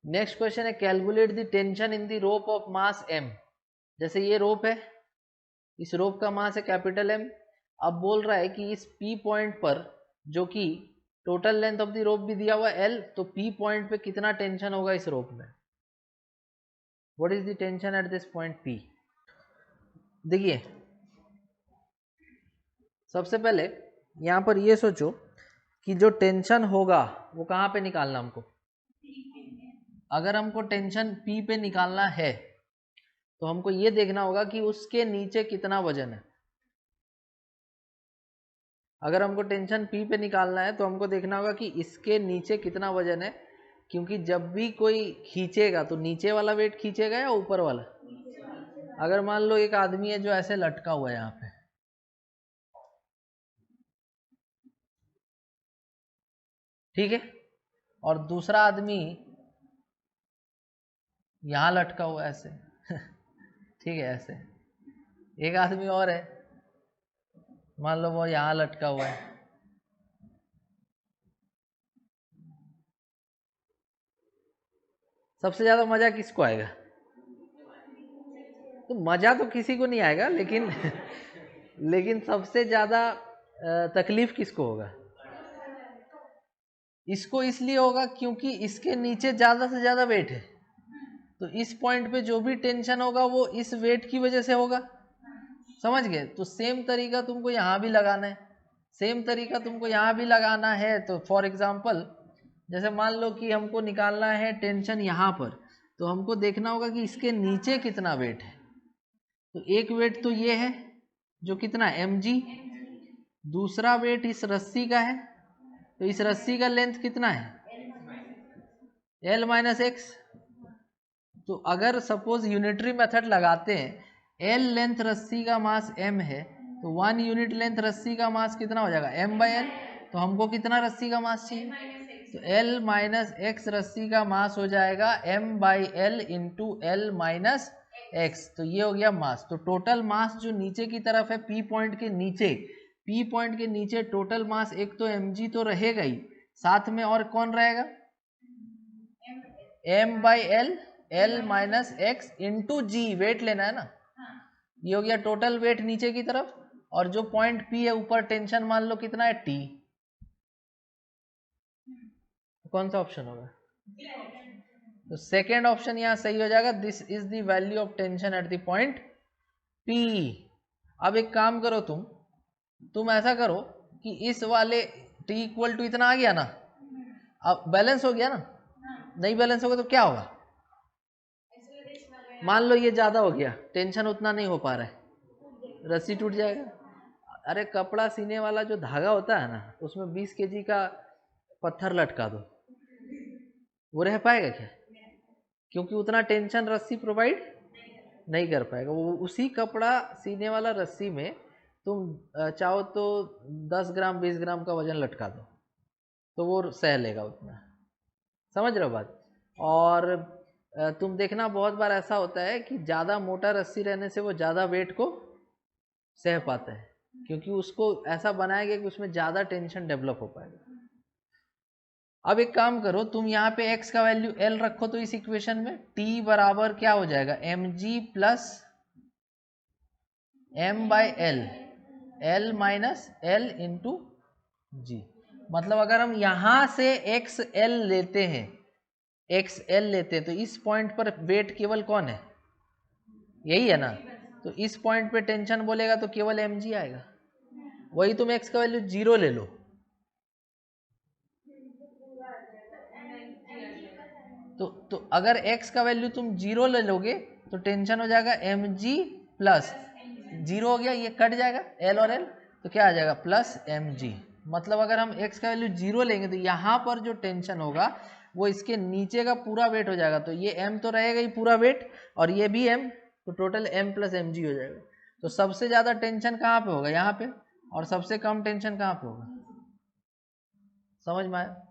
Next question है calculate the tension in the rope of mass m। जैसे ये रोप है, इस रोप का मास है कैपिटल M। अब बोल रहा है कि इस P पॉइंट पर, जो कि total length of the rope भी दिया हुआ L, तो P पॉइंट पे कितना टेंशन होगा इस रोप में। What is the tension at this point P। देखिए सबसे पहले यहां पर ये सोचो कि जो टेंशन होगा वो कहां पे निकालना हमको। अगर हमको टेंशन P पे निकालना है तो हमको ये देखना होगा कि उसके नीचे कितना वजन है। अगर हमको टेंशन P पे निकालना है तो हमको देखना होगा कि इसके नीचे कितना वजन है, क्योंकि जब भी कोई खींचेगा तो नीचे वाला वेट खींचेगा या ऊपर वाला। अगर मान लो एक आदमी है जो ऐसे लटका हुआ है यहाँ पे, ठीक है, और दूसरा आदमी यहाँ लटका हुआ है ऐसे ठीक है, ऐसे एक आदमी और है, मान लो वो यहाँ लटका हुआ है। सबसे ज्यादा मजा किसको आएगा। तो मजा तो किसी को नहीं आएगा, लेकिन लेकिन सबसे ज्यादा तकलीफ किसको होगा। इसको इसलिए होगा क्योंकि इसके नीचे ज्यादा से ज्यादा वेट है, तो इस पॉइंट पे जो भी टेंशन होगा वो इस वेट की वजह से होगा। समझ गए। तो सेम तरीका तुमको यहाँ भी लगाना है, सेम तरीका तुमको यहाँ भी लगाना है। तो फॉर एग्जाम्पल जैसे मान लो कि हमको निकालना है टेंशन यहाँ पर, तो हमको देखना होगा कि इसके नीचे कितना वेट है। तो एक वेट तो ये है जो कितना mg, दूसरा वेट इस रस्सी का है, तो इस रस्सी का लेंथ कितना है l माइनस एक्स। तो अगर सपोज यूनिटरी मेथड लगाते हैं, l लेंथ रस्सी का मास m है, तो 1 यूनिट लेंथ रस्सी का मास कितना हो जाएगा m बाई एल। तो हमको कितना रस्सी का मास चाहिए, तो l माइनस एक्स रस्सी का मास हो जाएगा m by L into L minus x. तो ये हो गया मास। तो टोटल मास जो नीचे की तरफ है P पॉइंट के नीचे, P पॉइंट के नीचे टोटल मास एक तो mg तो रहेगा ही, साथ में और कौन रहेगा m by L, L minus X into G, weight लेना है ना। ये हो गया टोटल वेट नीचे की तरफ, और जो पॉइंट P है ऊपर टेंशन मान लो कितना है T। कौन सा ऑप्शन होगा, तो सेकेंड ऑप्शन यहाँ सही हो जाएगा। This is the value of tension at the point P। अब एक काम करो, तुम ऐसा करो कि इस वाले T इक्वल टू इतना आ गया ना, अब बैलेंस हो गया ना। नहीं बैलेंस होगा तो क्या होगा, मान लो ये ज्यादा हो गया, टेंशन उतना नहीं हो पा रहा है, रस्सी टूट जाएगा। अरे कपड़ा सीने वाला जो धागा होता है ना, उसमें 20 kg का पत्थर लटका दो, वो रह पाएगा क्या, क्योंकि उतना टेंशन रस्सी प्रोवाइड नहीं कर पाएगा। वो उसी कपड़ा सीने वाला रस्सी में तुम चाहो तो 10 ग्राम 20 ग्राम का वजन लटका दो, तो वो सह लेगा उतना। समझ रहे हो बात। और तुम देखना बहुत बार ऐसा होता है कि ज़्यादा मोटा रस्सी रहने से वो ज़्यादा वेट को सह पाता है, क्योंकि उसको ऐसा बनाया गया कि उसमें ज़्यादा टेंशन डेवलप हो पाएगा। अब एक काम करो, तुम यहाँ पे x का वैल्यू l रखो, तो इस इक्वेशन में t बराबर क्या हो जाएगा mg plus m by L, l minus L into G. मतलब अगर हम यहाँ से xl लेते हैं, xl लेते हैं, तो इस पॉइंट पर वेट केवल कौन है, यही है ना। तो इस पॉइंट पे टेंशन बोलेगा तो केवल mg आएगा। वही तुम x का वैल्यू 0 ले लो, तो अगर x का वैल्यू तुम 0 ले लोगे तो टेंशन हो जाएगा mg प्लस 0 हो गया, ये कट जाएगा l और l, तो क्या आ जाएगा प्लस mg। मतलब अगर हम x का वैल्यू 0 लेंगे तो यहाँ पर जो टेंशन होगा वो इसके नीचे का पूरा वेट हो जाएगा। तो ये m तो रहेगा ही पूरा वेट, और ये भी m, तो टोटल m प्लस mg हो जाएगा। तो सबसे ज़्यादा टेंशन कहाँ पे होगा, यहाँ पे, और सबसे कम टेंशन कहाँ पे होगा। समझ में आया।